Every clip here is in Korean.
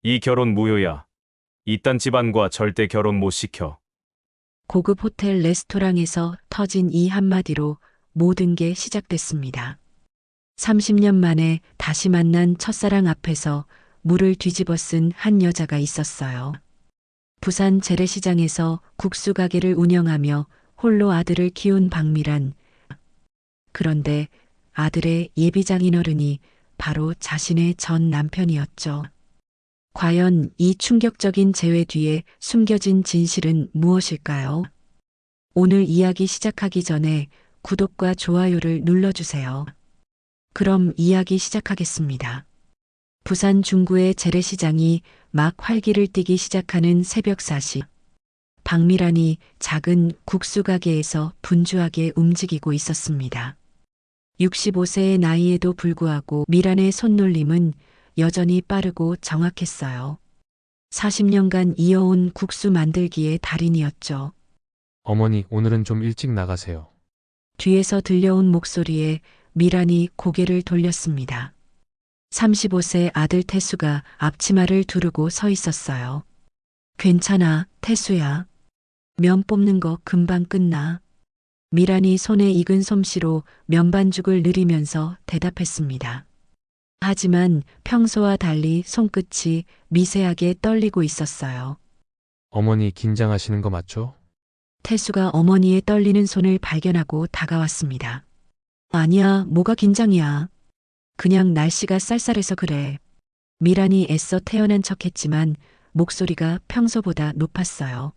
이 결혼 무효야. 이딴 집안과 절대 결혼 못 시켜. 고급 호텔 레스토랑에서 터진 이 한마디로 모든 게 시작됐습니다. 30년 만에 다시 만난 첫사랑 앞에서 물을 뒤집어 쓴 한 여자가 있었어요. 부산 재래시장에서 국수 가게를 운영하며 홀로 아들을 키운 박미란. 그런데 아들의 예비장인 어른이 바로 자신의 전 남편이었죠. 과연 이 충격적인 재회 뒤에 숨겨진 진실은 무엇일까요? 오늘 이야기 시작하기 전에 구독과 좋아요를 눌러주세요. 그럼 이야기 시작하겠습니다. 부산 중구의 재래시장이 막 활기를 띠기 시작하는 새벽 4시. 박미란이 작은 국수 가게에서 분주하게 움직이고 있었습니다. 65세의 나이에도 불구하고 미란의 손놀림은 여전히 빠르고 정확했어요. 40년간 이어온 국수 만들기의 달인이었죠. 어머니, 오늘은 좀 일찍 나가세요. 뒤에서 들려온 목소리에 미란이 고개를 돌렸습니다. 35세 아들 태수가 앞치마를 두르고 서 있었어요. 괜찮아, 태수야. 면 뽑는 거 금방 끝나. 미란이 손에 익은 솜씨로 면반죽을 늘이면서 대답했습니다. 하지만 평소와 달리 손끝이 미세하게 떨리고 있었어요. 어머니 긴장하시는 거 맞죠? 태수가 어머니의 떨리는 손을 발견하고 다가왔습니다. 아니야, 뭐가 긴장이야. 그냥 날씨가 쌀쌀해서 그래. 미란이 애써 태연한 척했지만 목소리가 평소보다 높았어요.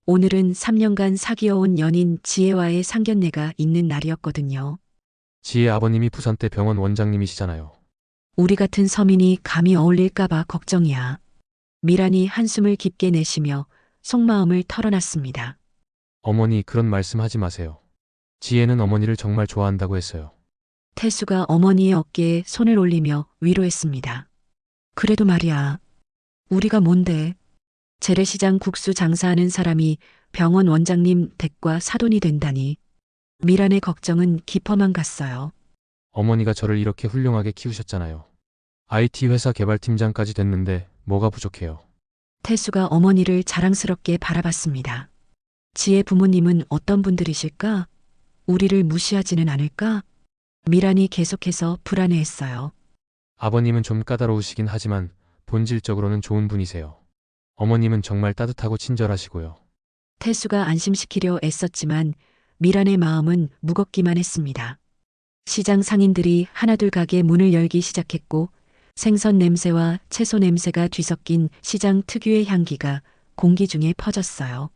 오늘은 3년간 사귀어온 연인 지혜와의 상견례가 있는 날이었거든요. 지혜 아버님이 부산 때 병원 원장님이시잖아요. 우리 같은 서민이 감히 어울릴까봐 걱정이야. 미란이 한숨을 깊게 내쉬며 속마음을 털어놨습니다. 어머니 그런 말씀 하지 마세요. 지혜는 어머니를 정말 좋아한다고 했어요. 태수가 어머니의 어깨에 손을 올리며 위로했습니다. 그래도 말이야. 우리가 뭔데? 재래시장 국수 장사하는 사람이 병원 원장님 댁과 사돈이 된다니. 미란의 걱정은 깊어만 갔어요. 어머니가 저를 이렇게 훌륭하게 키우셨잖아요. IT 회사 개발팀장까지 됐는데 뭐가 부족해요. 태수가 어머니를 자랑스럽게 바라봤습니다. 지혜 부모님은 어떤 분들이실까? 우리를 무시하지는 않을까? 미란이 계속해서 불안해했어요. 아버님은 좀 까다로우시긴 하지만 본질적으로는 좋은 분이세요. 어머님은 정말 따뜻하고 친절하시고요. 태수가 안심시키려 애썼지만 미란의 마음은 무겁기만 했습니다. 시장 상인들이 하나둘 가게 문을 열기 시작했고 생선 냄새와 채소 냄새가 뒤섞인 시장 특유의 향기가 공기 중에 퍼졌어요.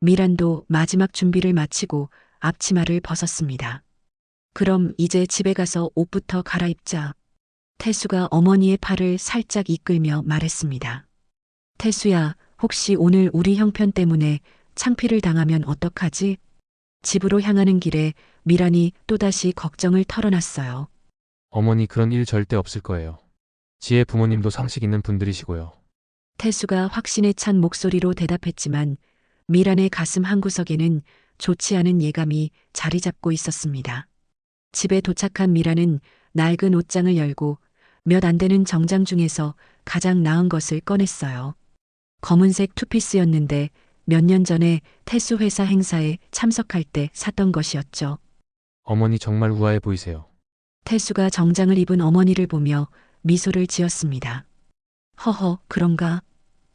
미란도 마지막 준비를 마치고 앞치마를 벗었습니다. 그럼 이제 집에 가서 옷부터 갈아입자. 태수가 어머니의 팔을 살짝 이끌며 말했습니다. 태수야, 혹시 오늘 우리 형편 때문에 창피를 당하면 어떡하지? 집으로 향하는 길에 미란이 또다시 걱정을 털어놨어요. 어머니 그런 일 절대 없을 거예요. 지혜 부모님도 상식 있는 분들이시고요. 태수가 확신에 찬 목소리로 대답했지만 미란의 가슴 한구석에는 좋지 않은 예감이 자리 잡고 있었습니다. 집에 도착한 미란은 낡은 옷장을 열고 몇 안 되는 정장 중에서 가장 나은 것을 꺼냈어요. 검은색 투피스였는데 몇 년 전에 태수 회사 행사에 참석할 때 샀던 것이었죠. 어머니 정말 우아해 보이세요. 태수가 정장을 입은 어머니를 보며 미소를 지었습니다. 허허, 그런가?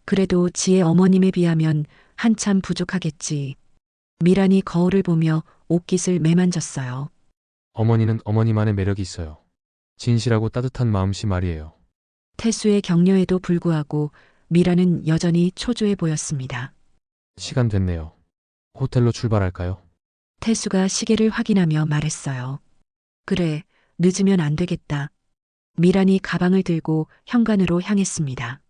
그래도 지혜 어머님에 비하면 한참 부족하겠지. 미란이 거울을 보며 옷깃을 매만졌어요. 어머니는 어머니만의 매력이 있어요. 진실하고 따뜻한 마음씨 말이에요. 태수의 격려에도 불구하고 미란은 여전히 초조해 보였습니다. 시간 됐네요. 호텔로 출발할까요? 태수가 시계를 확인하며 말했어요. 그래, 늦으면 안 되겠다. 미란이 가방을 들고 현관으로 향했습니다.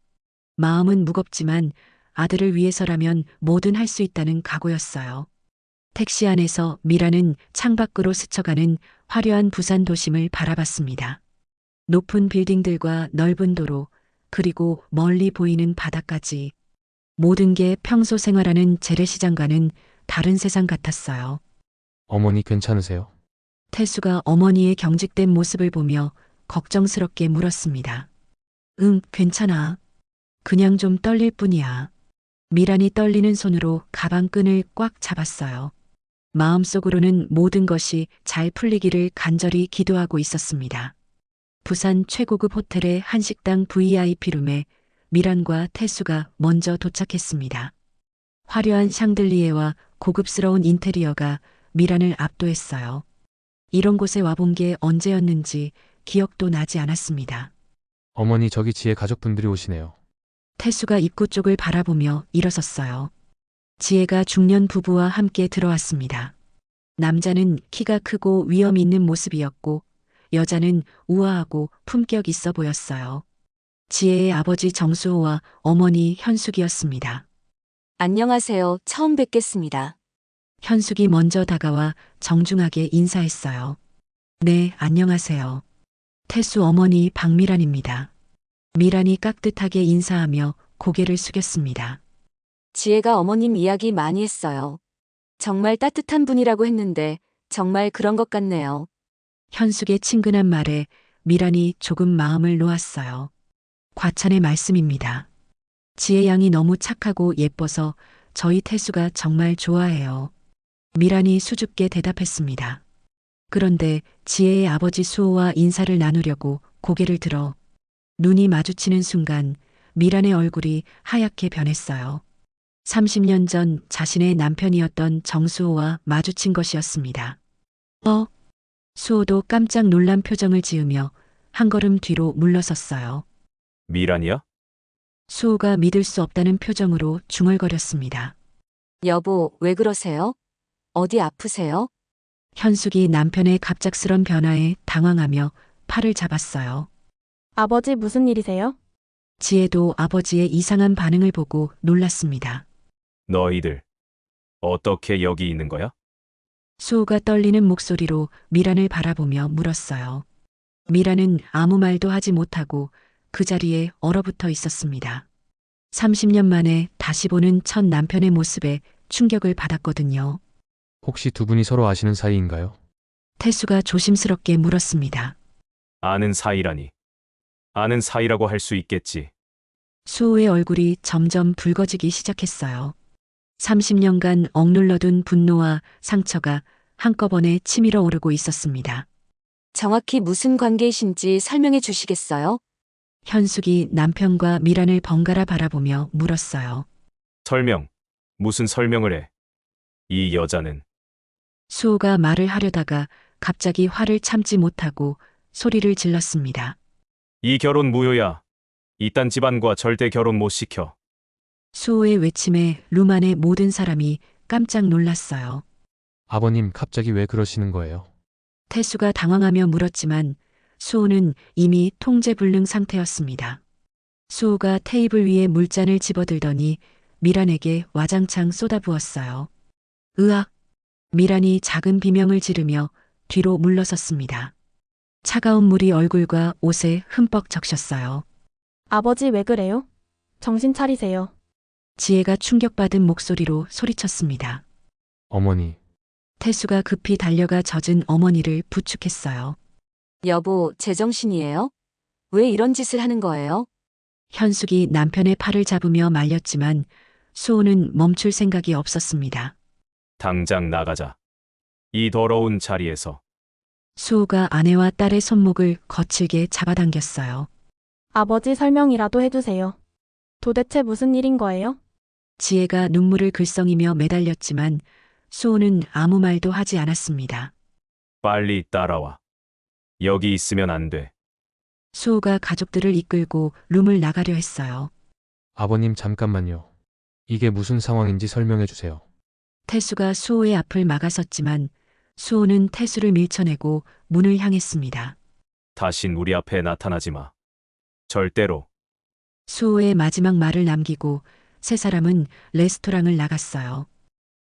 마음은 무겁지만 아들을 위해서라면 뭐든 할 수 있다는 각오였어요. 택시 안에서 미란은 창밖으로 스쳐가는 화려한 부산 도심을 바라봤습니다. 높은 빌딩들과 넓은 도로, 그리고 멀리 보이는 바다까지. 모든 게 평소 생활하는 재래시장과는 다른 세상 같았어요. 어머니 괜찮으세요? 태수가 어머니의 경직된 모습을 보며 걱정스럽게 물었습니다. 응, 괜찮아. 그냥 좀 떨릴 뿐이야. 미란이 떨리는 손으로 가방 끈을 꽉 잡았어요. 마음속으로는 모든 것이 잘 풀리기를 간절히 기도하고 있었습니다. 부산 최고급 호텔의 한식당 VIP룸에 미란과 태수가 먼저 도착했습니다. 화려한 샹들리에와 고급스러운 인테리어가 미란을 압도했어요. 이런 곳에 와본 게 언제였는지 기억도 나지 않았습니다. 어머니, 저기 지혜 가족분들이 오시네요. 태수가 입구 쪽을 바라보며 일어섰어요. 지혜가 중년 부부와 함께 들어왔습니다. 남자는 키가 크고 위험 있는 모습이었고 여자는 우아하고 품격 있어 보였어요. 지혜의 아버지 정수호와 어머니 현숙이었습니다. 안녕하세요. 처음 뵙겠습니다. 현숙이 먼저 다가와 정중하게 인사했어요. 네, 안녕하세요. 태수 어머니 박미란입니다. 미란이 깍듯하게 인사하며 고개를 숙였습니다. 지혜가 어머님 이야기 많이 했어요. 정말 따뜻한 분이라고 했는데 정말 그런 것 같네요. 현숙의 친근한 말에 미란이 조금 마음을 놓았어요. 과찬의 말씀입니다. 지혜 양이 너무 착하고 예뻐서 저희 태수가 정말 좋아해요. 미란이 수줍게 대답했습니다. 그런데 지혜의 아버지 수호와 인사를 나누려고 고개를 들어 눈이 마주치는 순간 미란의 얼굴이 하얗게 변했어요. 30년 전 자신의 남편이었던 정수호와 마주친 것이었습니다. 수호도 깜짝 놀란 표정을 지으며 한 걸음 뒤로 물러섰어요. 미란이야? 수호가 믿을 수 없다는 표정으로 중얼거렸습니다. 여보, 왜 그러세요? 어디 아프세요? 현숙이 남편의 갑작스런 변화에 당황하며 팔을 잡았어요. 아버지 무슨 일이세요? 지혜도 아버지의 이상한 반응을 보고 놀랐습니다. 너희들 어떻게 여기 있는 거야? 수호가 떨리는 목소리로 미란을 바라보며 물었어요. 미란은 아무 말도 하지 못하고 그 자리에 얼어붙어 있었습니다. 30년 만에 다시 보는 첫 남편의 모습에 충격을 받았거든요. 혹시 두 분이 서로 아시는 사이인가요? 태수가 조심스럽게 물었습니다. 아는 사이라니. 아는 사이라고 할 수 있겠지. 수호의 얼굴이 점점 붉어지기 시작했어요. 30년간 억눌러둔 분노와 상처가 한꺼번에 치밀어 오르고 있었습니다. 정확히 무슨 관계이신지 설명해 주시겠어요? 현숙이 남편과 미란을 번갈아 바라보며 물었어요. 설명. 무슨 설명을 해? 이 여자는 수호가 말을 하려다가 갑자기 화를 참지 못하고 소리를 질렀습니다. 이 결혼 무효야. 이딴 집안과 절대 결혼 못 시켜. 수호의 외침에 룸 안의 모든 사람이 깜짝 놀랐어요. 아버님, 갑자기 왜 그러시는 거예요? 태수가 당황하며 물었지만 수호는 이미 통제불능 상태였습니다. 수호가 테이블 위에 물잔을 집어들더니 미란에게 와장창 쏟아부었어요. 으악! 미란이 작은 비명을 지르며 뒤로 물러섰습니다. 차가운 물이 얼굴과 옷에 흠뻑 적셨어요. 아버지 왜 그래요? 정신 차리세요. 지혜가 충격받은 목소리로 소리쳤습니다. 어머니, 태수가 급히 달려가 젖은 어머니를 부축했어요. 여보, 제정신이에요? 왜 이런 짓을 하는 거예요? 현숙이 남편의 팔을 잡으며 말렸지만 수호는 멈출 생각이 없었습니다. 당장 나가자. 이 더러운 자리에서. 수호가 아내와 딸의 손목을 거칠게 잡아당겼어요. 아버지 설명이라도 해주세요. 도대체 무슨 일인 거예요? 지혜가 눈물을 글썽이며 매달렸지만 수호는 아무 말도 하지 않았습니다. 빨리 따라와. 여기 있으면 안 돼. 수호가 가족들을 이끌고 룸을 나가려 했어요. 아버님 잠깐만요. 이게 무슨 상황인지 설명해 주세요. 태수가 수호의 앞을 막아섰지만 수호는 태수를 밀쳐내고 문을 향했습니다. 다신 우리 앞에 나타나지 마. 절대로. 수호의 마지막 말을 남기고 세 사람은 레스토랑을 나갔어요.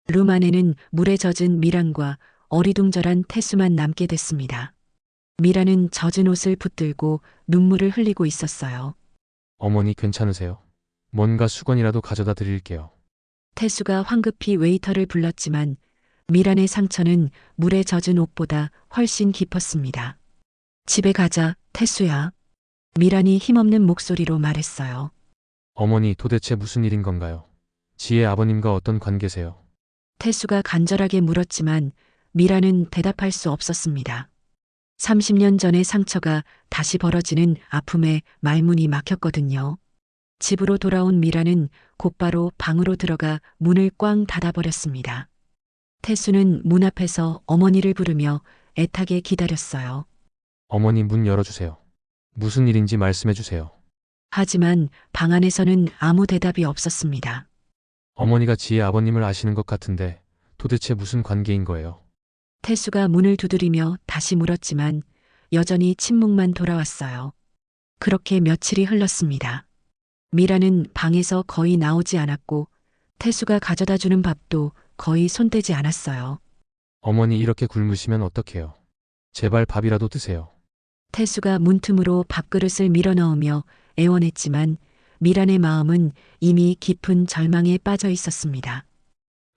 룸 안에는 물에 젖은 미란과 어리둥절한 태수만 남게 됐습니다. 미란은 젖은 옷을 붙들고 눈물을 흘리고 있었어요. 어머니 괜찮으세요? 뭔가 수건이라도 가져다 드릴게요. 태수가 황급히 웨이터를 불렀지만 미란의 상처는 물에 젖은 옷보다 훨씬 깊었습니다. 집에 가자, 태수야. 미란이 힘없는 목소리로 말했어요. 어머니, 도대체 무슨 일인 건가요? 지혜 아버님과 어떤 관계세요? 태수가 간절하게 물었지만 미라는 대답할 수 없었습니다. 30년 전의 상처가 다시 벌어지는 아픔에 말문이 막혔거든요. 집으로 돌아온 미라는 곧바로 방으로 들어가 문을 꽝 닫아버렸습니다. 태수는 문 앞에서 어머니를 부르며 애타게 기다렸어요. 어머니, 문 열어주세요. 무슨 일인지 말씀해 주세요. 하지만 방 안에서는 아무 대답이 없었습니다. 어머니가 지혜 아버님을 아시는 것 같은데 도대체 무슨 관계인 거예요? 태수가 문을 두드리며 다시 물었지만 여전히 침묵만 돌아왔어요. 그렇게 며칠이 흘렀습니다. 미라는 방에서 거의 나오지 않았고 태수가 가져다 주는 밥도 거의 손대지 않았어요. 어머니, 이렇게 굶으시면 어떡해요? 제발 밥이라도 드세요. 태수가 문틈으로 밥그릇을 밀어넣으며 애원했지만 미란의 마음은 이미 깊은 절망에 빠져 있었습니다.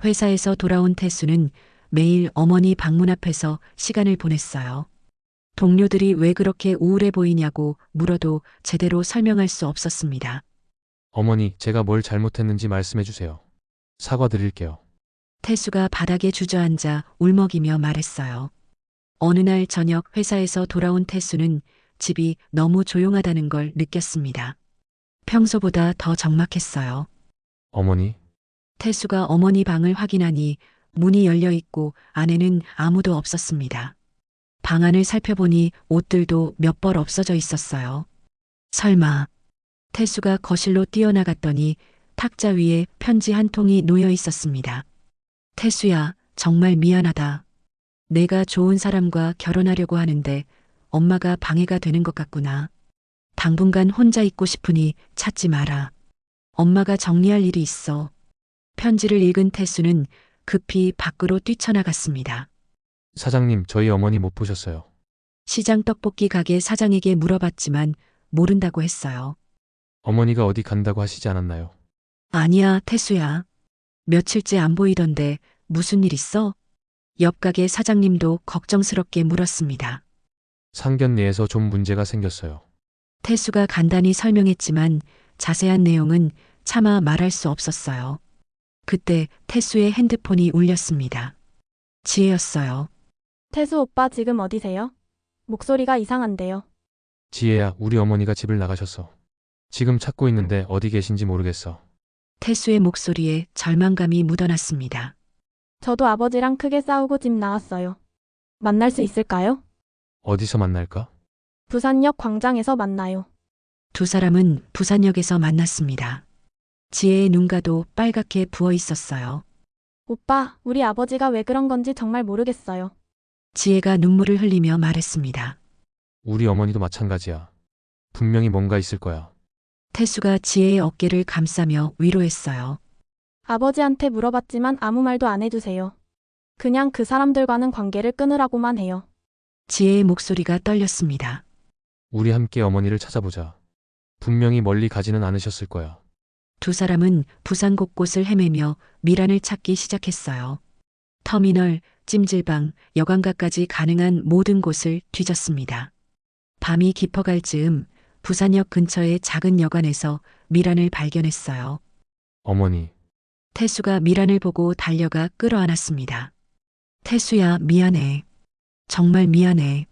회사에서 돌아온 태수는 매일 어머니 방문 앞에서 시간을 보냈어요. 동료들이 왜 그렇게 우울해 보이냐고 물어도 제대로 설명할 수 없었습니다. 어머니, 제가 뭘 잘못했는지 말씀해 주세요. 사과드릴게요. 태수가 바닥에 주저앉아 울먹이며 말했어요. 어느 날 저녁 회사에서 돌아온 태수는 집이 너무 조용하다는 걸 느꼈습니다. 평소보다 더 적막했어요. 어머니, 태수가 어머니 방을 확인하니 문이 열려 있고 안에는 아무도 없었습니다. 방 안을 살펴보니 옷들도 몇 벌 없어져 있었어요. 설마. 태수가 거실로 뛰어나갔더니 탁자 위에 편지 한 통이 놓여 있었습니다. 태수야, 정말 미안하다. 내가 좋은 사람과 결혼하려고 하는데 엄마가 방해가 되는 것 같구나. 당분간 혼자 있고 싶으니 찾지 마라. 엄마가 정리할 일이 있어. 편지를 읽은 태수는 급히 밖으로 뛰쳐나갔습니다. 사장님, 저희 어머니 못 보셨어요. 시장 떡볶이 가게 사장에게 물어봤지만 모른다고 했어요. 어머니가 어디 간다고 하시지 않았나요? 아니야, 태수야. 며칠째 안 보이던데 무슨 일 있어? 옆 가게 사장님도 걱정스럽게 물었습니다. 상견례에서 좀 문제가 생겼어요. 태수가 간단히 설명했지만 자세한 내용은 차마 말할 수 없었어요. 그때 태수의 핸드폰이 울렸습니다. 지혜였어요. 태수 오빠 지금 어디세요? 목소리가 이상한데요. 지혜야, 우리 어머니가 집을 나가셨어. 지금 찾고 있는데 어디 계신지 모르겠어. 태수의 목소리에 절망감이 묻어났습니다. 저도 아버지랑 크게 싸우고 집 나왔어요. 만날 수 있을까요? 어디서 만날까? 부산역 광장에서 만나요. 두 사람은 부산역에서 만났습니다. 지혜의 눈가도 빨갛게 부어 있었어요. 오빠, 우리 아버지가 왜 그런 건지 정말 모르겠어요. 지혜가 눈물을 흘리며 말했습니다. 우리 어머니도 마찬가지야. 분명히 뭔가 있을 거야. 태수가 지혜의 어깨를 감싸며 위로했어요. 아버지한테 물어봤지만 아무 말도 안 해주세요. 그냥 그 사람들과는 관계를 끊으라고만 해요. 지혜의 목소리가 떨렸습니다. 우리 함께 어머니를 찾아보자. 분명히 멀리 가지는 않으셨을 거야. 두 사람은 부산 곳곳을 헤매며 미란을 찾기 시작했어요. 터미널, 찜질방, 여관가까지 가능한 모든 곳을 뒤졌습니다. 밤이 깊어갈 즈음 부산역 근처의 작은 여관에서 미란을 발견했어요. 어머니, 태수가 미란을 보고 달려가 끌어안았습니다. 태수야, 미안해. 정말 미안해.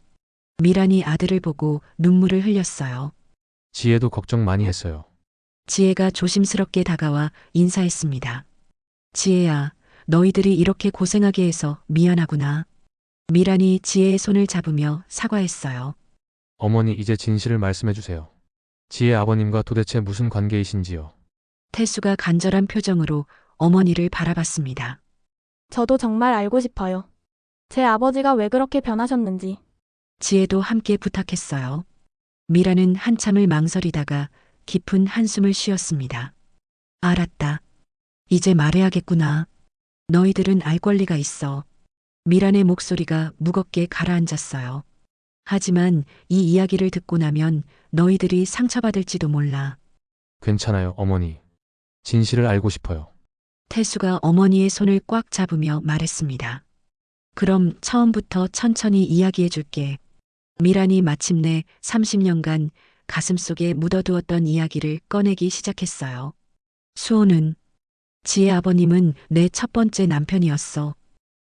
미란이 아들을 보고 눈물을 흘렸어요. 지혜도 걱정 많이 했어요. 지혜가 조심스럽게 다가와 인사했습니다. 지혜야, 너희들이 이렇게 고생하게 해서 미안하구나. 미란이 지혜의 손을 잡으며 사과했어요. 어머니, 이제 진실을 말씀해 주세요. 지혜 아버님과 도대체 무슨 관계이신지요? 태수가 간절한 표정으로 어머니를 바라봤습니다. 저도 정말 알고 싶어요. 제 아버지가 왜 그렇게 변하셨는지. 지혜도 함께 부탁했어요. 미라는 한참을 망설이다가 깊은 한숨을 쉬었습니다. 알았다. 이제 말해야겠구나. 너희들은 알 권리가 있어. 미란의 목소리가 무겁게 가라앉았어요. 하지만 이 이야기를 듣고 나면 너희들이 상처받을지도 몰라. 괜찮아요, 어머니. 진실을 알고 싶어요. 태수가 어머니의 손을 꽉 잡으며 말했습니다. 그럼 처음부터 천천히 이야기해 줄게. 미란이 마침내 30년간 가슴속에 묻어두었던 이야기를 꺼내기 시작했어요. 수호는 지혜 아버님은 내 첫 번째 남편이었어.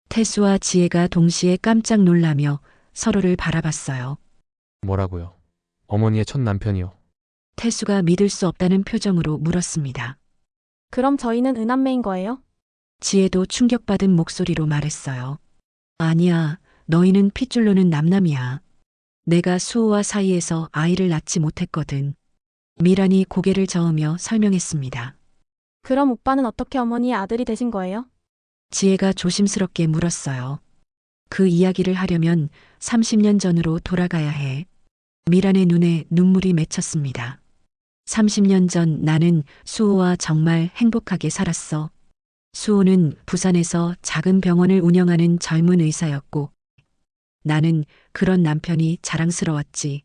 태수와 지혜가 동시에 깜짝 놀라며 서로를 바라봤어요. 뭐라고요? 어머니의 첫 남편이요. 태수가 믿을 수 없다는 표정으로 물었습니다. 그럼 저희는 은남매인 거예요? 지혜도 충격받은 목소리로 말했어요. 아니야, 너희는 핏줄로는 남남이야. 내가 수호와 사이에서 아이를 낳지 못했거든. 미란이 고개를 저으며 설명했습니다. 그럼 오빠는 어떻게 어머니의 아들이 되신 거예요? 지혜가 조심스럽게 물었어요. 그 이야기를 하려면 30년 전으로 돌아가야 해. 미란의 눈에 눈물이 맺혔습니다. 30년 전 나는 수호와 정말 행복하게 살았어. 수호는 부산에서 작은 병원을 운영하는 젊은 의사였고, 나는 그런 남편이 자랑스러웠지.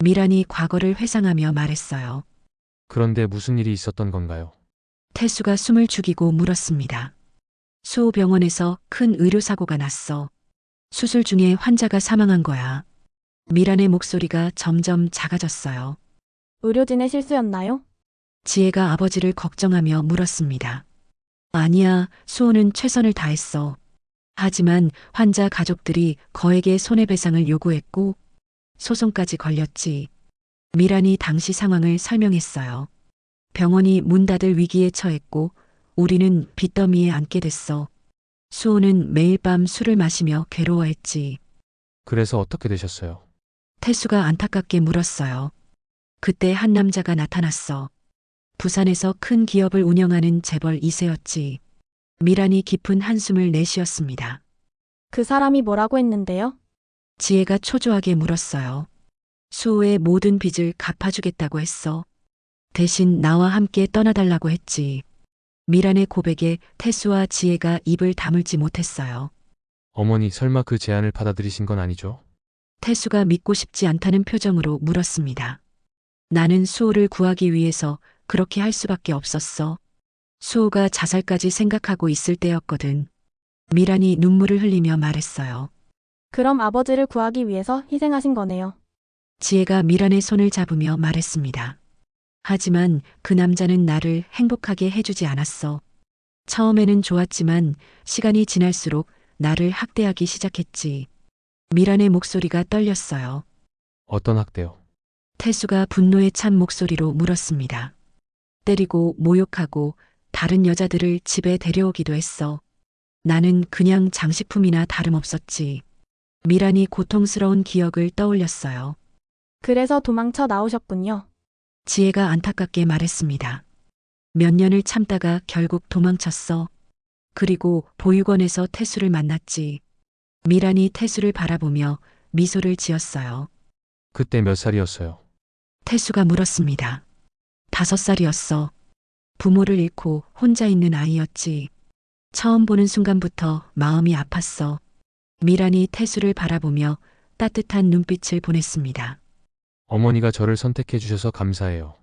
미란이 과거를 회상하며 말했어요. 그런데 무슨 일이 있었던 건가요? 태수가 숨을 죽이고 물었습니다. 수호병원에서 큰 의료사고가 났어. 수술 중에 환자가 사망한 거야. 미란의 목소리가 점점 작아졌어요. 의료진의 실수였나요? 지혜가 아버지를 걱정하며 물었습니다. 아니야, 수호는 최선을 다했어. 하지만 환자 가족들이 거액의 손해배상을 요구했고 소송까지 걸렸지. 미란이 당시 상황을 설명했어요. 병원이 문 닫을 위기에 처했고 우리는 빚더미에 앉게 됐어. 수호는 매일 밤 술을 마시며 괴로워했지. 그래서 어떻게 되셨어요? 태수가 안타깝게 물었어요. 그때 한 남자가 나타났어. 부산에서 큰 기업을 운영하는 재벌 2세였지. 미란이 깊은 한숨을 내쉬었습니다. 그 사람이 뭐라고 했는데요? 지혜가 초조하게 물었어요. 수호의 모든 빚을 갚아주겠다고 했어. 대신 나와 함께 떠나달라고 했지. 미란의 고백에 태수와 지혜가 입을 다물지 못했어요. 어머니 설마 그 제안을 받아들이신 건 아니죠? 태수가 믿고 싶지 않다는 표정으로 물었습니다. 나는 수호를 구하기 위해서 그렇게 할 수밖에 없었어. 수호가 자살까지 생각하고 있을 때였거든. 미란이 눈물을 흘리며 말했어요. 그럼 아버지를 구하기 위해서 희생하신 거네요. 지혜가 미란의 손을 잡으며 말했습니다. 하지만 그 남자는 나를 행복하게 해주지 않았어. 처음에는 좋았지만 시간이 지날수록 나를 학대하기 시작했지. 미란의 목소리가 떨렸어요. 어떤 학대요? 태수가 분노에 찬 목소리로 물었습니다. 때리고 모욕하고 다른 여자들을 집에 데려오기도 했어. 나는 그냥 장식품이나 다름없었지. 미란이 고통스러운 기억을 떠올렸어요. 그래서 도망쳐 나오셨군요. 지혜가 안타깝게 말했습니다. 몇 년을 참다가 결국 도망쳤어. 그리고 보육원에서 태수를 만났지. 미란이 태수를 바라보며 미소를 지었어요. 그때 몇 살이었어요? 태수가 물었습니다. 5살이었어. 부모를 잃고 혼자 있는 아이였지. 처음 보는 순간부터 마음이 아팠어. 미란이 태수를 바라보며 따뜻한 눈빛을 보냈습니다. 어머니가 저를 선택해 주셔서 감사해요.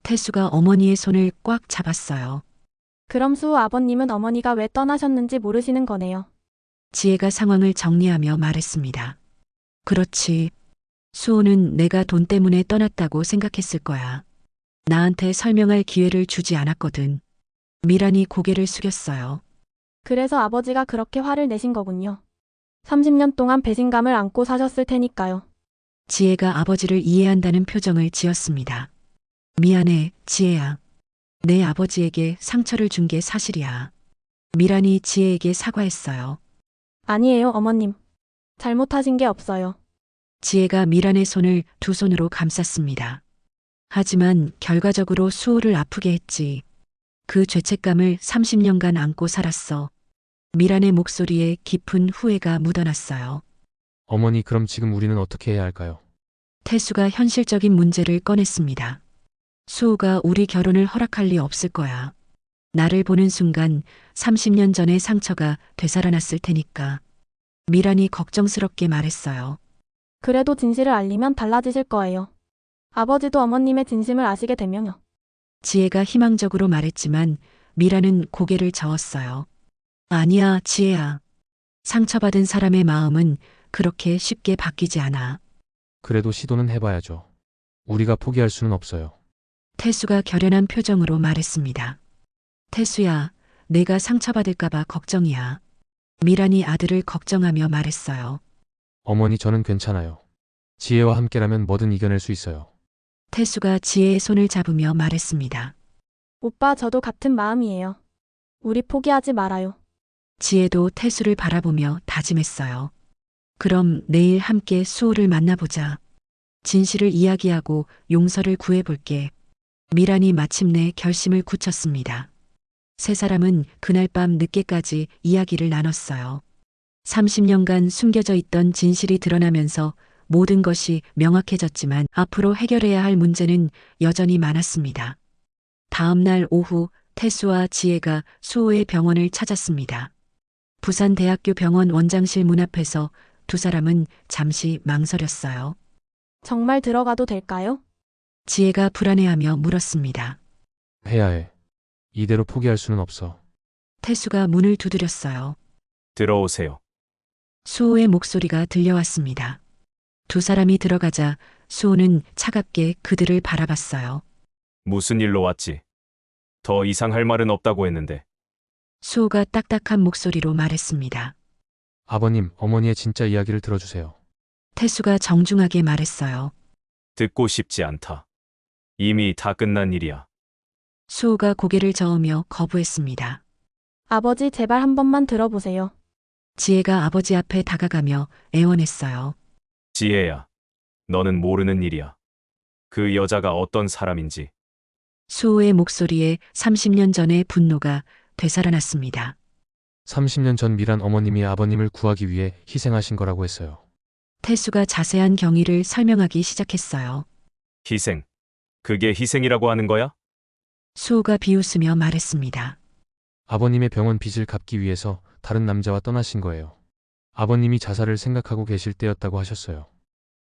태수가 어머니의 손을 꽉 잡았어요. 그럼 수호 아버님은 어머니가 왜 떠나셨는지 모르시는 거네요. 지혜가 상황을 정리하며 말했습니다. 그렇지. 수호는 내가 돈 때문에 떠났다고 생각했을 거야. 나한테 설명할 기회를 주지 않았거든. 미란이 고개를 숙였어요. 그래서 아버지가 그렇게 화를 내신 거군요. 30년 동안 배신감을 안고 사셨을 테니까요. 지혜가 아버지를 이해한다는 표정을 지었습니다. 미안해, 지혜야. 내 아버지에게 상처를 준 게 사실이야. 미란이 지혜에게 사과했어요. 아니에요, 어머님. 잘못하신 게 없어요. 지혜가 미란의 손을 두 손으로 감쌌습니다. 하지만 결과적으로 수호를 아프게 했지. 그 죄책감을 30년간 안고 살았어. 미란의 목소리에 깊은 후회가 묻어났어요. 어머니 그럼 지금 우리는 어떻게 해야 할까요? 태수가 현실적인 문제를 꺼냈습니다. 수호가 우리 결혼을 허락할 리 없을 거야. 나를 보는 순간 30년 전의 상처가 되살아났을 테니까. 미란이 걱정스럽게 말했어요. 그래도 진실을 알리면 달라지실 거예요. 아버지도 어머님의 진심을 아시게 되면요. 지혜가 희망적으로 말했지만 미란은 고개를 저었어요. 아니야, 지혜야. 상처받은 사람의 마음은 그렇게 쉽게 바뀌지 않아. 그래도 시도는 해봐야죠. 우리가 포기할 수는 없어요. 태수가 결연한 표정으로 말했습니다. 태수야, 내가 상처받을까봐 걱정이야. 미란이 아들을 걱정하며 말했어요. 어머니, 저는 괜찮아요. 지혜와 함께라면 뭐든 이겨낼 수 있어요. 태수가 지혜의 손을 잡으며 말했습니다. 오빠, 저도 같은 마음이에요. 우리 포기하지 말아요. 지혜도 태수를 바라보며 다짐했어요. 그럼 내일 함께 수호를 만나보자. 진실을 이야기하고 용서를 구해볼게. 미란이 마침내 결심을 굳혔습니다. 세 사람은 그날 밤 늦게까지 이야기를 나눴어요. 30년간 숨겨져 있던 진실이 드러나면서 모든 것이 명확해졌지만 앞으로 해결해야 할 문제는 여전히 많았습니다. 다음 날 오후 태수와 지혜가 수호의 병원을 찾았습니다. 부산대학교 병원 원장실 문 앞에서 두 사람은 잠시 망설였어요. 정말 들어가도 될까요? 지혜가 불안해하며 물었습니다. 해야 해. 이대로 포기할 수는 없어. 태수가 문을 두드렸어요. 들어오세요. 수호의 목소리가 들려왔습니다. 두 사람이 들어가자 수호는 차갑게 그들을 바라봤어요. 무슨 일로 왔지? 더 이상 할 말은 없다고 했는데. 수호가 딱딱한 목소리로 말했습니다. 아버님, 어머니의 진짜 이야기를 들어주세요. 태수가 정중하게 말했어요. 듣고 싶지 않다. 이미 다 끝난 일이야. 수호가 고개를 저으며 거부했습니다. 아버지, 제발 한 번만 들어보세요. 지혜가 아버지 앞에 다가가며 애원했어요. 지혜야, 너는 모르는 일이야. 그 여자가 어떤 사람인지. 수호의 목소리에 30년 전의 분노가 되살아났습니다. 30년 전 미란 어머님이 아버님을 구하기 위해 희생하신 거라고 했어요. 태수가 자세한 경위를 설명하기 시작했어요. 희생. 그게 희생이라고 하는 거야? 수호가 비웃으며 말했습니다. 아버님의 병원 빚을 갚기 위해서 다른 남자와 떠나신 거예요. 아버님이 자살을 생각하고 계실 때였다고 하셨어요.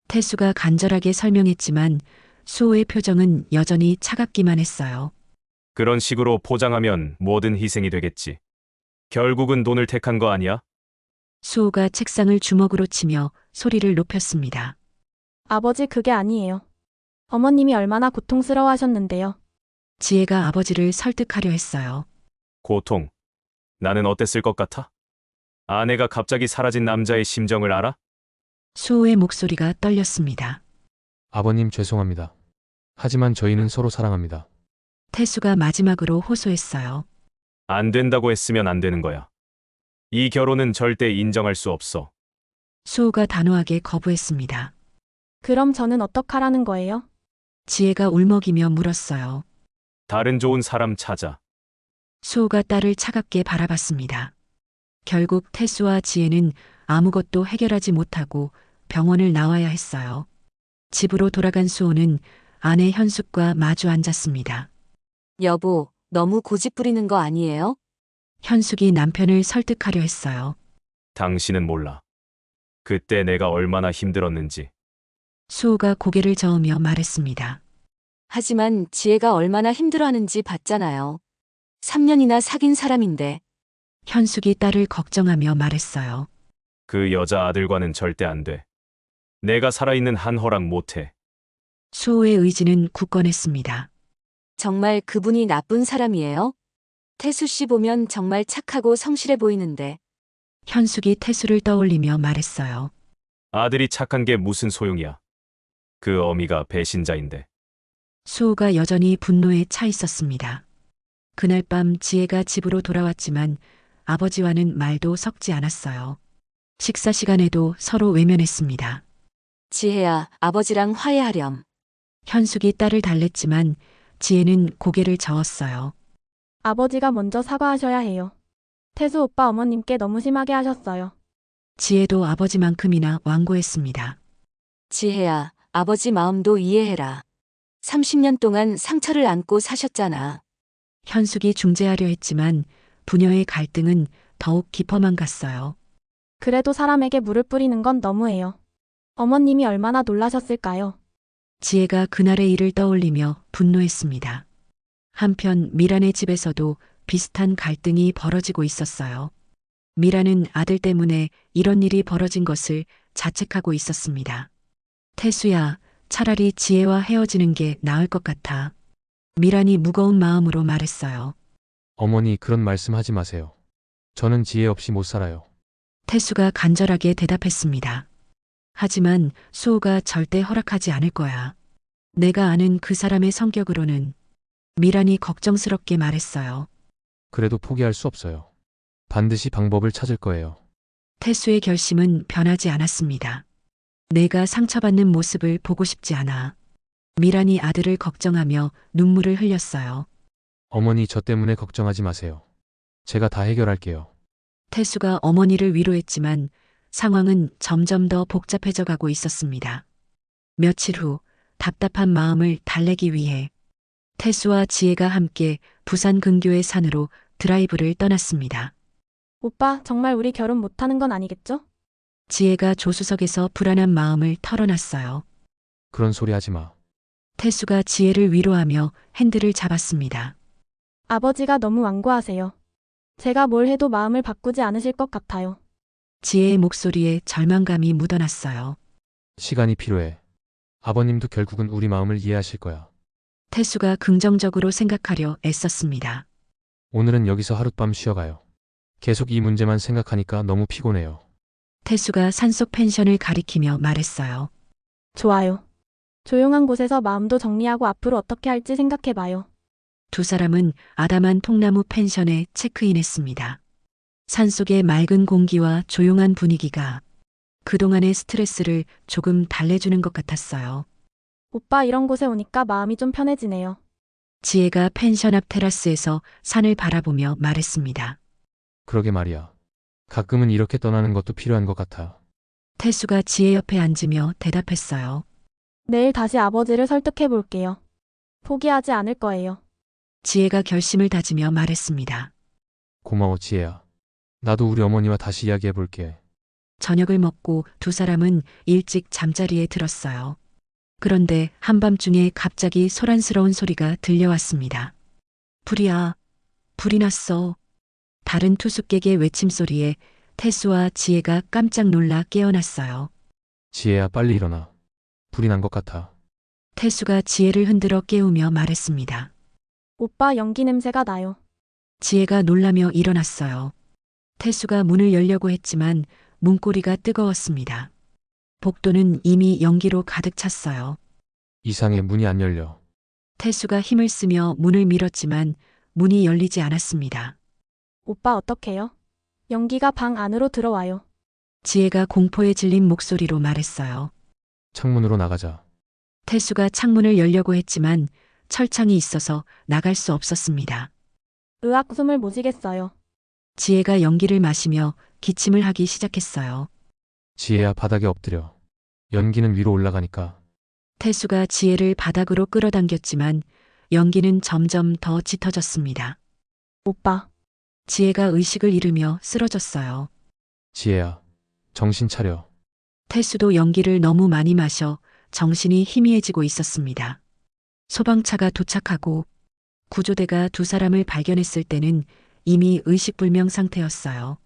태수가 간절하게 설명했지만 수호의 표정은 여전히 차갑기만 했어요. 그런 식으로 포장하면 뭐든 희생이 되겠지. 결국은 돈을 택한 거 아니야? 수호가 책상을 주먹으로 치며 소리를 높였습니다. 아버지, 그게 아니에요. 어머님이 얼마나 고통스러워하셨는데요. 지혜가 아버지를 설득하려 했어요. 고통. 나는 어땠을 것 같아? 아내가 갑자기 사라진 남자의 심정을 알아? 수호의 목소리가 떨렸습니다. 아버님, 죄송합니다. 하지만 저희는 서로 사랑합니다. 태수가 마지막으로 호소했어요. 안 된다고 했으면 안 되는 거야. 이 결혼은 절대 인정할 수 없어. 수호가 단호하게 거부했습니다. 그럼 저는 어떡하라는 거예요? 지혜가 울먹이며 물었어요. 다른 좋은 사람 찾아. 수호가 딸을 차갑게 바라봤습니다. 결국 태수와 지혜는 아무것도 해결하지 못하고 병원을 나와야 했어요. 집으로 돌아간 수호는 아내 현숙과 마주 앉았습니다. 여보, 너무 고집 부리는 거 아니에요? 현숙이 남편을 설득하려 했어요. 당신은 몰라. 그때 내가 얼마나 힘들었는지. 수호가 고개를 저으며 말했습니다. 하지만 지혜가 얼마나 힘들어하는지 봤잖아요. 3년이나 사귄 사람인데. 현숙이 딸을 걱정하며 말했어요. 그 여자 아들과는 절대 안 돼. 내가 살아있는 한 허락 못해. 수호의 의지는 굳건했습니다. 정말 그분이 나쁜 사람이에요? 태수 씨 보면 정말 착하고 성실해 보이는데. 현숙이 태수를 떠올리며 말했어요. 아들이 착한 게 무슨 소용이야. 그 어미가 배신자인데. 수호가 여전히 분노에 차 있었습니다. 그날 밤 지혜가 집으로 돌아왔지만 아버지와는 말도 섞지 않았어요. 식사 시간에도 서로 외면했습니다. 지혜야, 아버지랑 화해하렴. 현숙이 딸을 달랬지만 지혜는 고개를 저었어요. 아버지가 먼저 사과하셔야 해요. 태수 오빠 어머님께 너무 심하게 하셨어요. 지혜도 아버지만큼이나 완고했습니다. 지혜야, 아버지 마음도 이해해라. 30년 동안 상처를 안고 사셨잖아. 현숙이 중재하려 했지만 부녀의 갈등은 더욱 깊어만 갔어요. 그래도 사람에게 물을 뿌리는 건 너무해요. 어머님이 얼마나 놀라셨을까요? 지혜가 그날의 일을 떠올리며 분노했습니다. 한편 미란의 집에서도 비슷한 갈등이 벌어지고 있었어요. 미란은 아들 때문에 이런 일이 벌어진 것을 자책하고 있었습니다. 태수야, 차라리 지혜와 헤어지는 게 나을 것 같아. 미란이 무거운 마음으로 말했어요. 어머니, 그런 말씀 하지 마세요. 저는 지혜 없이 못 살아요. 태수가 간절하게 대답했습니다. 하지만 수호가 절대 허락하지 않을 거야. 내가 아는 그 사람의 성격으로는. 미란이 걱정스럽게 말했어요. 그래도 포기할 수 없어요. 반드시 방법을 찾을 거예요. 태수의 결심은 변하지 않았습니다. 내가 상처받는 모습을 보고 싶지 않아. 미란이 아들을 걱정하며 눈물을 흘렸어요. 어머니, 저 때문에 걱정하지 마세요. 제가 다 해결할게요. 태수가 어머니를 위로했지만 상황은 점점 더 복잡해져 가고 있었습니다. 며칠 후 답답한 마음을 달래기 위해 태수와 지혜가 함께 부산 근교의 산으로 드라이브를 떠났습니다. 오빠, 정말 우리 결혼 못하는 건 아니겠죠? 지혜가 조수석에서 불안한 마음을 털어놨어요. 그런 소리 하지 마. 태수가 지혜를 위로하며 핸들을 잡았습니다. 아버지가 너무 완고하세요. 제가 뭘 해도 마음을 바꾸지 않으실 것 같아요. 지혜의 목소리에 절망감이 묻어났어요. 시간이 필요해. 아버님도 결국은 우리 마음을 이해하실 거야. 태수가 긍정적으로 생각하려 애썼습니다. 오늘은 여기서 하룻밤 쉬어가요. 계속 이 문제만 생각하니까 너무 피곤해요. 태수가 산속 펜션을 가리키며 말했어요. 좋아요. 조용한 곳에서 마음도 정리하고 앞으로 어떻게 할지 생각해봐요. 두 사람은 아담한 통나무 펜션에 체크인했습니다. 산속의 맑은 공기와 조용한 분위기가 그동안의 스트레스를 조금 달래주는 것 같았어요. 오빠, 이런 곳에 오니까 마음이 좀 편해지네요. 지혜가 펜션 앞 테라스에서 산을 바라보며 말했습니다. 그러게 말이야. 가끔은 이렇게 떠나는 것도 필요한 것 같아. 태수가 지혜 옆에 앉으며 대답했어요. 내일 다시 아버지를 설득해 볼게요. 포기하지 않을 거예요. 지혜가 결심을 다지며 말했습니다. 고마워, 지혜야. 나도 우리 어머니와 다시 이야기해 볼게. 저녁을 먹고 두 사람은 일찍 잠자리에 들었어요. 그런데 한밤중에 갑자기 소란스러운 소리가 들려왔습니다. 불이야, 불이 났어. 다른 투숙객의 외침소리에 태수와 지혜가 깜짝 놀라 깨어났어요. 지혜야, 빨리 일어나. 불이 난 것 같아. 태수가 지혜를 흔들어 깨우며 말했습니다. 오빠, 연기 냄새가 나요. 지혜가 놀라며 일어났어요. 태수가 문을 열려고 했지만 문고리가 뜨거웠습니다. 복도는 이미 연기로 가득 찼어요. 이상해, 문이 안 열려. 태수가 힘을 쓰며 문을 밀었지만 문이 열리지 않았습니다. 오빠, 어떡해요? 연기가 방 안으로 들어와요. 지혜가 공포에 질린 목소리로 말했어요. 창문으로 나가자. 태수가 창문을 열려고 했지만 철창이 있어서 나갈 수 없었습니다. 으악, 숨을 못 쉬겠어요. 지혜가 연기를 마시며 기침을 하기 시작했어요. 지혜야, 바닥에 엎드려. 연기는 위로 올라가니까. 태수가 지혜를 바닥으로 끌어당겼지만 연기는 점점 더 짙어졌습니다. 오빠, 지혜가 의식을 잃으며 쓰러졌어요. 지혜야, 정신 차려. 태수도 연기를 너무 많이 마셔 정신이 희미해지고 있었습니다. 소방차가 도착하고 구조대가 두 사람을 발견했을 때는 이미 의식불명 상태였어요.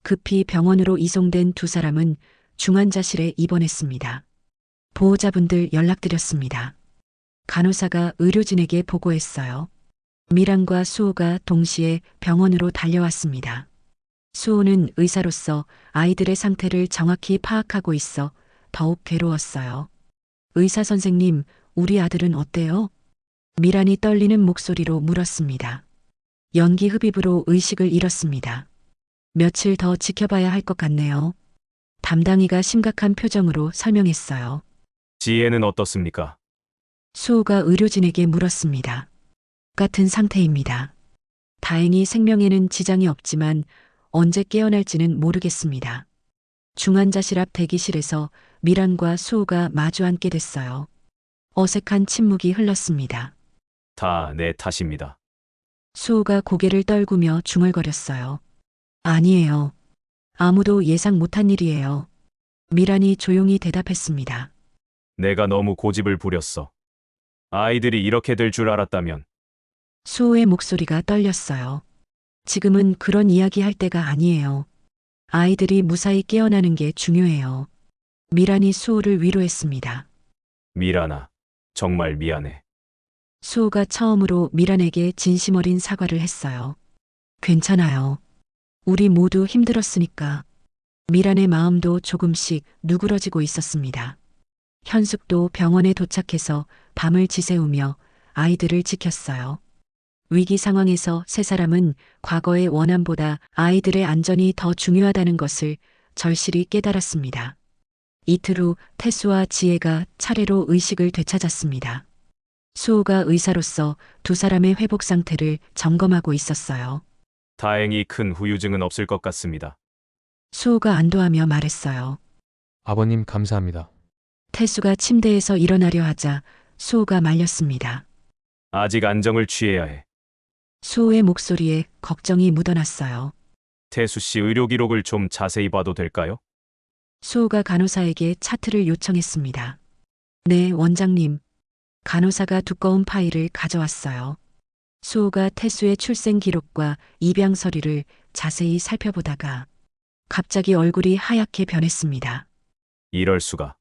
급히 병원으로 이송된 두 사람은 중환자실에 입원했습니다. 보호자분들 연락드렸습니다. 간호사가 의료진에게 보고했어요. 미란과 수호가 동시에 병원으로 달려왔습니다. 수호는 의사로서 아이들의 상태를 정확히 파악하고 있어 더욱 괴로웠어요. 의사 선생님, 우리 아들은 어때요? 미란이 떨리는 목소리로 물었습니다. 연기 흡입으로 의식을 잃었습니다. 며칠 더 지켜봐야 할 것 같네요. 담당이가 심각한 표정으로 설명했어요. 지혜는 어떻습니까? 수호가 의료진에게 물었습니다. 같은 상태입니다. 다행히 생명에는 지장이 없지만 언제 깨어날지는 모르겠습니다. 중환자실 앞 대기실에서 미란과 수호가 마주 앉게 됐어요. 어색한 침묵이 흘렀습니다. 다 내 탓입니다. 수호가 고개를 떨구며 중얼거렸어요. 아니에요. 아무도 예상 못한 일이에요. 미란이 조용히 대답했습니다. 내가 너무 고집을 부렸어. 아이들이 이렇게 될 줄 알았다면. 수호의 목소리가 떨렸어요. 지금은 그런 이야기 할 때가 아니에요. 아이들이 무사히 깨어나는 게 중요해요. 미란이 수호를 위로했습니다. 미란아, 정말 미안해. 수호가 처음으로 미란에게 진심 어린 사과를 했어요. 괜찮아요. 우리 모두 힘들었으니까. 미란의 마음도 조금씩 누그러지고 있었습니다. 현숙도 병원에 도착해서 밤을 지새우며 아이들을 지켰어요. 위기 상황에서 세 사람은 과거의 원함보다 아이들의 안전이 더 중요하다는 것을 절실히 깨달았습니다. 이틀 후 태수와 지혜가 차례로 의식을 되찾았습니다. 수호가 의사로서 두 사람의 회복 상태를 점검하고 있었어요. 다행히 큰 후유증은 없을 것 같습니다. 수호가 안도하며 말했어요. 아버님 감사합니다. 태수가 침대에서 일어나려 하자 수호가 말렸습니다. 아직 안정을 취해야 해. 수호의 목소리에 걱정이 묻어났어요. 태수 씨 의료 기록을 좀 자세히 봐도 될까요? 수호가 간호사에게 차트를 요청했습니다. 네, 원장님. 간호사가 두꺼운 파일을 가져왔어요. 수호가 태수의 출생 기록과 입양 서류를 자세히 살펴보다가 갑자기 얼굴이 하얗게 변했습니다. 이럴 수가.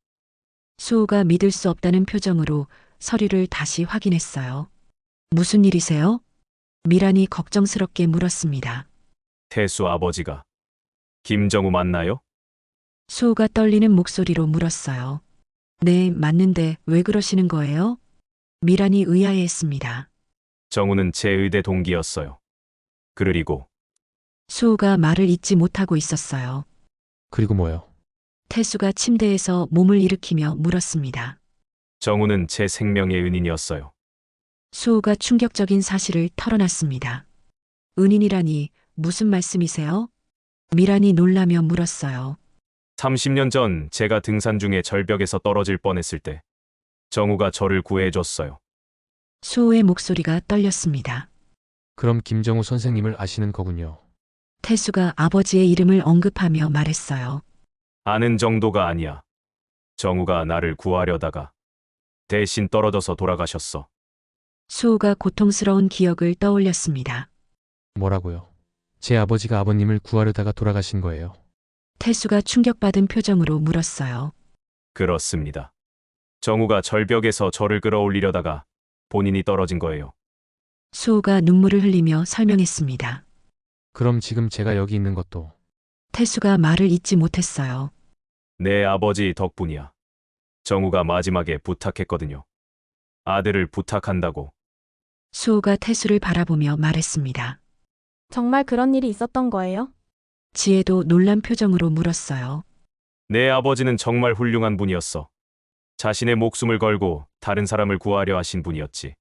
수호가 믿을 수 없다는 표정으로 서류를 다시 확인했어요. 무슨 일이세요? 미란이 걱정스럽게 물었습니다. 태수 아버지가 김정우 맞나요? 수호가 떨리는 목소리로 물었어요. 네, 맞는데 왜 그러시는 거예요? 미란이 의아해했습니다. 정우는 제 의대 동기였어요. 그리고 수호가 말을 잇지 못하고 있었어요. 그리고 뭐요? 태수가 침대에서 몸을 일으키며 물었습니다. 정우는 제 생명의 은인이었어요. 수호가 충격적인 사실을 털어놨습니다. 은인이라니 무슨 말씀이세요? 미란이 놀라며 물었어요. 30년 전 제가 등산 중에 절벽에서 떨어질 뻔했을 때 정우가 저를 구해줬어요. 수호의 목소리가 떨렸습니다. 그럼 김정우 선생님을 아시는 거군요. 태수가 아버지의 이름을 언급하며 말했어요. 아는 정도가 아니야. 정우가 나를 구하려다가 대신 떨어져서 돌아가셨어. 수호가 고통스러운 기억을 떠올렸습니다. 뭐라고요? 제 아버지가 아버님을 구하려다가 돌아가신 거예요. 태수가 충격받은 표정으로 물었어요. 그렇습니다. 정우가 절벽에서 저를 끌어올리려다가 본인이 떨어진 거예요. 수호가 눈물을 흘리며 설명했습니다. 그럼 지금 제가 여기 있는 것도 태수가 말을 잇지 못했어요. 내 아버지 덕분이야. 정우가 마지막에 부탁했거든요. 아들을 부탁한다고. 수호가 태수를 바라보며 말했습니다. 정말 그런 일이 있었던 거예요? 지혜도 놀란 표정으로 물었어요. 내 아버지는 정말 훌륭한 분이었어. 자신의 목숨을 걸고 다른 사람을 구하려 하신 분이었지.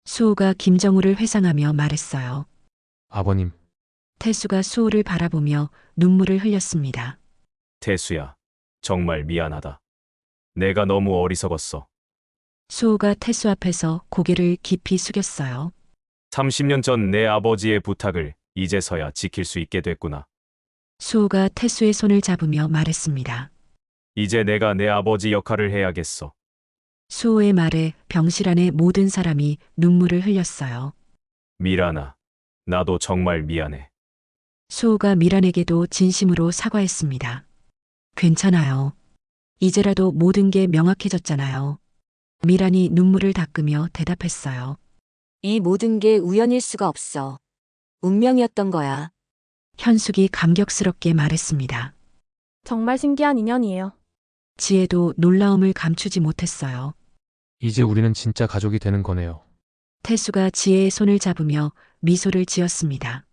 수호가 김정우를 회상하며 말했어요. 아버님, 태수가 수호를 바라보며 눈물을 흘렸습니다. 태수야, 정말 미안하다. 내가 너무 어리석었어. 수호가 태수 앞에서 고개를 깊이 숙였어요. 30년 전 내 아버지의 부탁을 이제서야 지킬 수 있게 됐구나. 수호가 태수의 손을 잡으며 말했습니다. 이제 내가 내 아버지 역할을 해야겠어. 수호의 말에 병실 안의 모든 사람이 눈물을 흘렸어요. 미란아, 나도 정말 미안해. 수호가 미란에게도 진심으로 사과했습니다. 괜찮아요. 이제라도 모든 게 명확해졌잖아요. 미란이 눈물을 닦으며 대답했어요. 이 모든 게 우연일 수가 없어. 운명이었던 거야. 현숙이 감격스럽게 말했습니다. 정말 신기한 인연이에요. 지혜도 놀라움을 감추지 못했어요. 이제 우리는 진짜 가족이 되는 거네요. 태수가 지혜의 손을 잡으며 미소를 지었습니다.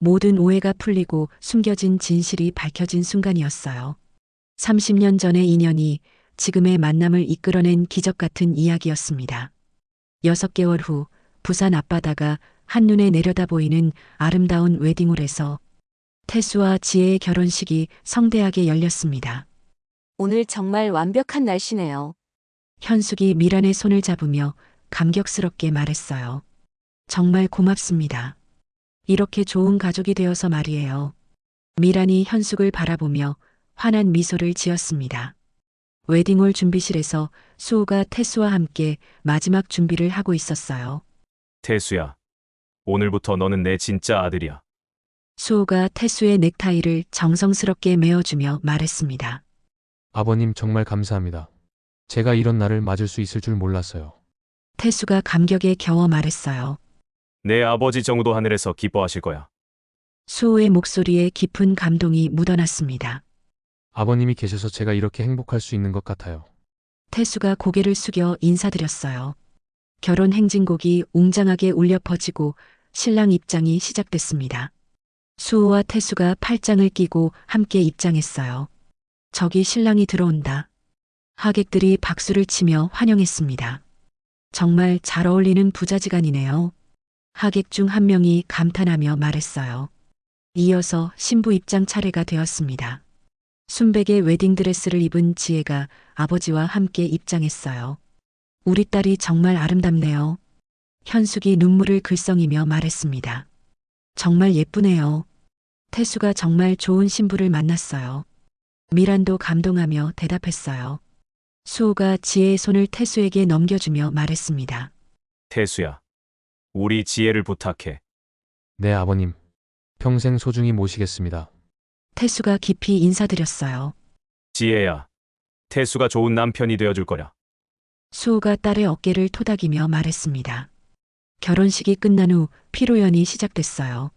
모든 오해가 풀리고 숨겨진 진실이 밝혀진 순간이었어요. 30년 전의 인연이 지금의 만남을 이끌어낸 기적 같은 이야기였습니다. 6개월 후 부산 앞바다가 한눈에 내려다 보이는 아름다운 웨딩홀에서 태수와 지혜의 결혼식이 성대하게 열렸습니다. 오늘 정말 완벽한 날씨네요. 현숙이 미란의 손을 잡으며 감격스럽게 말했어요. 정말 고맙습니다. 이렇게 좋은 가족이 되어서 말이에요. 미란이 현숙을 바라보며 환한 미소를 지었습니다. 웨딩홀 준비실에서 수호가 태수와 함께 마지막 준비를 하고 있었어요. 태수야, 오늘부터 너는 내 진짜 아들이야. 수호가 태수의 넥타이를 정성스럽게 메어주며 말했습니다. 아버님 정말 감사합니다. 제가 이런 날을 맞을 수 있을 줄 몰랐어요. 태수가 감격에 겨워 말했어요. 내 아버지 정우도 하늘에서 기뻐하실 거야. 수호의 목소리에 깊은 감동이 묻어났습니다. 아버님이 계셔서 제가 이렇게 행복할 수 있는 것 같아요. 태수가 고개를 숙여 인사드렸어요. 결혼 행진곡이 웅장하게 울려 퍼지고 신랑 입장이 시작됐습니다. 수호와 태수가 팔짱을 끼고 함께 입장했어요. 저기 신랑이 들어온다. 하객들이 박수를 치며 환영했습니다. 정말 잘 어울리는 부자지간이네요. 하객 중 한 명이 감탄하며 말했어요. 이어서 신부 입장 차례가 되었습니다. 순백의 웨딩드레스를 입은 지혜가 아버지와 함께 입장했어요. 우리 딸이 정말 아름답네요. 현숙이 눈물을 글썽이며 말했습니다. 정말 예쁘네요. 태수가 정말 좋은 신부를 만났어요. 미란도 감동하며 대답했어요. 수호가 지혜의 손을 태수에게 넘겨주며 말했습니다. 태수야, 우리 지혜를 부탁해. 네, 아버님. 평생 소중히 모시겠습니다. 태수가 깊이 인사드렸어요. 지혜야, 태수가 좋은 남편이 되어줄 거야. 수호가 딸의 어깨를 토닥이며 말했습니다. 결혼식이 끝난 후 피로연이 시작됐어요.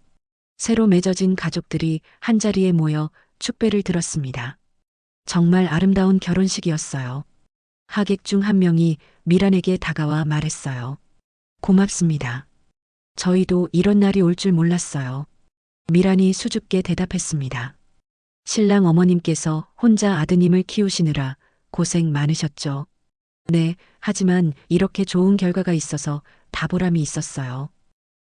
새로 맺어진 가족들이 한자리에 모여 축배를 들었습니다. 정말 아름다운 결혼식이었어요. 하객 중 한 명이 미란에게 다가와 말했어요. 고맙습니다. 저희도 이런 날이 올 줄 몰랐어요. 미란이 수줍게 대답했습니다. 신랑 어머님께서 혼자 아드님을 키우시느라 고생 많으셨죠. 네, 하지만 이렇게 좋은 결과가 있어서 다 보람이 있었어요.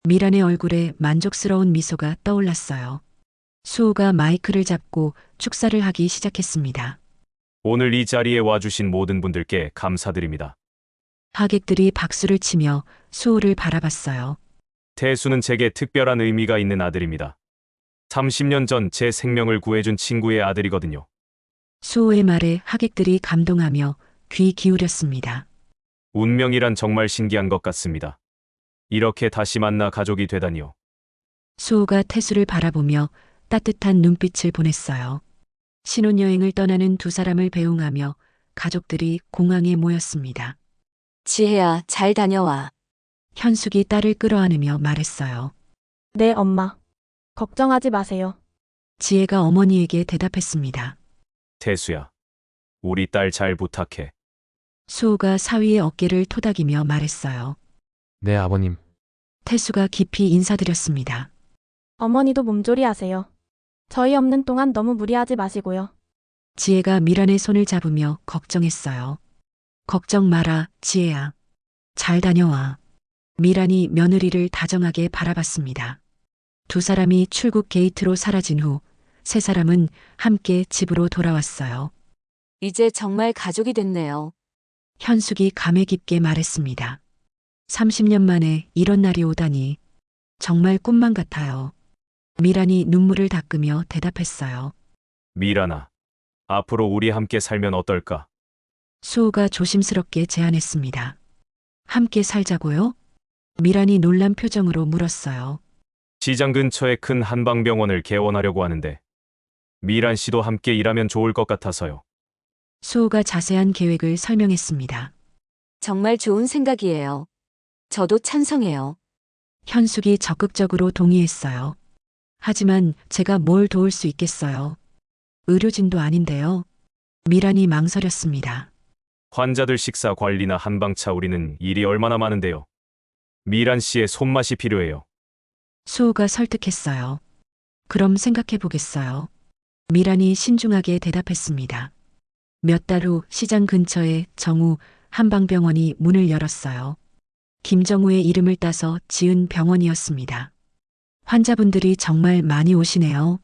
미란의 얼굴에 만족스러운 미소가 떠올랐어요. 수호가 마이크를 잡고 축사를 하기 시작했습니다. 오늘 이 자리에 와주신 모든 분들께 감사드립니다. 하객들이 박수를 치며 수호를 바라봤어요. 태수는 제게 특별한 의미가 있는 아들입니다. 30년 전 제 생명을 구해준 친구의 아들이거든요. 수호의 말에 하객들이 감동하며 귀 기울였습니다. 운명이란 정말 신기한 것 같습니다. 이렇게 다시 만나 가족이 되다니요. 수호가 태수를 바라보며 따뜻한 눈빛을 보냈어요. 신혼여행을 떠나는 두 사람을 배웅하며 가족들이 공항에 모였습니다. 지혜야, 잘 다녀와. 현숙이 딸을 끌어안으며 말했어요. 네, 엄마. 걱정하지 마세요. 지혜가 어머니에게 대답했습니다. 태수야, 우리 딸 잘 부탁해. 수호가 사위의 어깨를 토닥이며 말했어요. 네, 아버님. 태수가 깊이 인사드렸습니다. 어머니도 몸조리 하세요. 저희 없는 동안 너무 무리하지 마시고요. 지혜가 미란의 손을 잡으며 걱정했어요. 걱정 마라, 지혜야. 잘 다녀와. 미란이 며느리를 다정하게 바라봤습니다. 두 사람이 출국 게이트로 사라진 후 세 사람은 함께 집으로 돌아왔어요. 이제 정말 가족이 됐네요. 현숙이 감회 깊게 말했습니다. 30년 만에 이런 날이 오다니 정말 꿈만 같아요. 미란이 눈물을 닦으며 대답했어요. 미란아, 앞으로 우리 함께 살면 어떨까? 수호가 조심스럽게 제안했습니다. 함께 살자고요? 미란이 놀란 표정으로 물었어요. 시장 근처에 큰 한방병원을 개원하려고 하는데 미란 씨도 함께 일하면 좋을 것 같아서요. 수호가 자세한 계획을 설명했습니다. 정말 좋은 생각이에요. 저도 찬성해요. 현숙이 적극적으로 동의했어요. 하지만 제가 뭘 도울 수 있겠어요. 의료진도 아닌데요. 미란이 망설였습니다. 환자들 식사 관리나 한방차 우리는 일이 얼마나 많은데요. 미란 씨의 손맛이 필요해요. 수호가 설득했어요. 그럼 생각해 보겠어요. 미란이 신중하게 대답했습니다. 몇 달 후 시장 근처에 정우 한방병원이 문을 열었어요. 김정우의 이름을 따서 지은 병원이었습니다. 환자분들이 정말 많이 오시네요.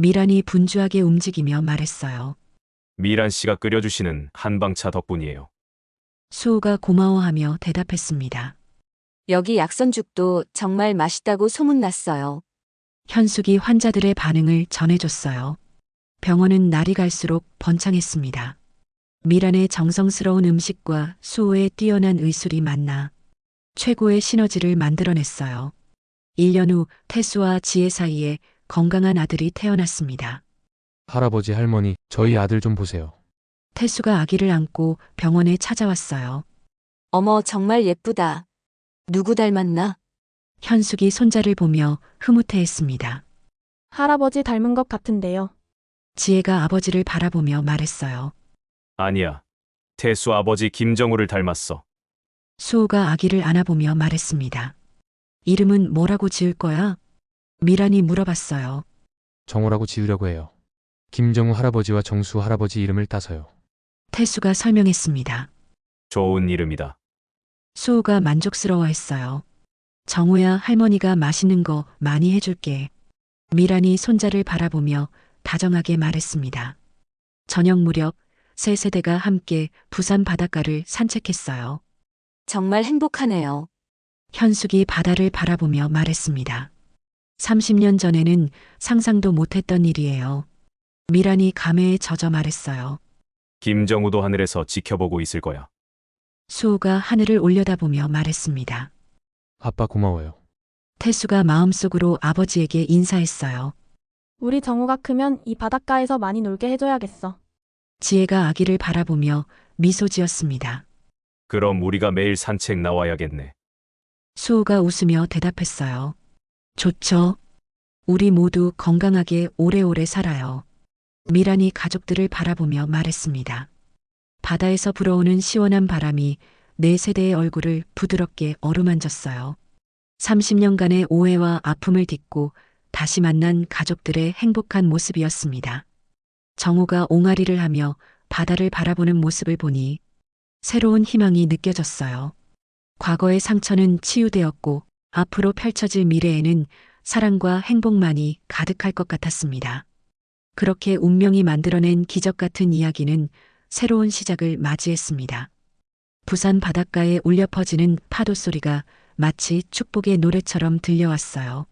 미란이 분주하게 움직이며 말했어요. 미란 씨가 끓여주시는 한방차 덕분이에요. 수호가 고마워하며 대답했습니다. 여기 약선죽도 정말 맛있다고 소문났어요. 현숙이 환자들의 반응을 전해줬어요. 병원은 날이 갈수록 번창했습니다. 미란의 정성스러운 음식과 수호의 뛰어난 의술이 만나 최고의 시너지를 만들어냈어요. 1년 후 태수와 지혜 사이에 건강한 아들이 태어났습니다. 할아버지, 할머니, 저희 아들 좀 보세요. 태수가 아기를 안고 병원에 찾아왔어요. 어머, 정말 예쁘다. 누구 닮았나? 현숙이 손자를 보며 흐뭇해했습니다. 할아버지 닮은 것 같은데요. 지혜가 아버지를 바라보며 말했어요. 아니야. 태수 아버지 김정우를 닮았어. 수호가 아기를 안아보며 말했습니다. 이름은 뭐라고 지을 거야? 미란이 물어봤어요. 정호라고 지으려고 해요. 김정우 할아버지와 정수 할아버지 이름을 따서요. 태수가 설명했습니다. 좋은 이름이다. 수호가 만족스러워했어요. 정우야, 할머니가 맛있는 거 많이 해줄게. 미란이 손자를 바라보며 다정하게 말했습니다. 저녁 무렵 세 세대가 함께 부산 바닷가를 산책했어요. 정말 행복하네요. 현숙이 바다를 바라보며 말했습니다. 30년 전에는 상상도 못했던 일이에요. 미란이 감회에 젖어 말했어요. 김정우도 하늘에서 지켜보고 있을 거야. 수호가 하늘을 올려다보며 말했습니다. 아빠 고마워요. 태수가 마음속으로 아버지에게 인사했어요. 우리 정우가 크면 이 바닷가에서 많이 놀게 해줘야겠어. 지혜가 아기를 바라보며 미소 지었습니다. 그럼 우리가 매일 산책 나와야겠네. 수호가 웃으며 대답했어요. 좋죠. 우리 모두 건강하게 오래오래 살아요. 미란이 가족들을 바라보며 말했습니다. 바다에서 불어오는 시원한 바람이 네 세대의 얼굴을 부드럽게 어루만졌어요. 30년간의 오해와 아픔을 딛고 다시 만난 가족들의 행복한 모습이었습니다. 정우가 옹알이를 하며 바다를 바라보는 모습을 보니 새로운 희망이 느껴졌어요. 과거의 상처는 치유되었고 앞으로 펼쳐질 미래에는 사랑과 행복만이 가득할 것 같았습니다. 그렇게 운명이 만들어낸 기적 같은 이야기는 새로운 시작을 맞이했습니다. 부산 바닷가에 울려 퍼지는 파도 소리가 마치 축복의 노래처럼 들려왔어요.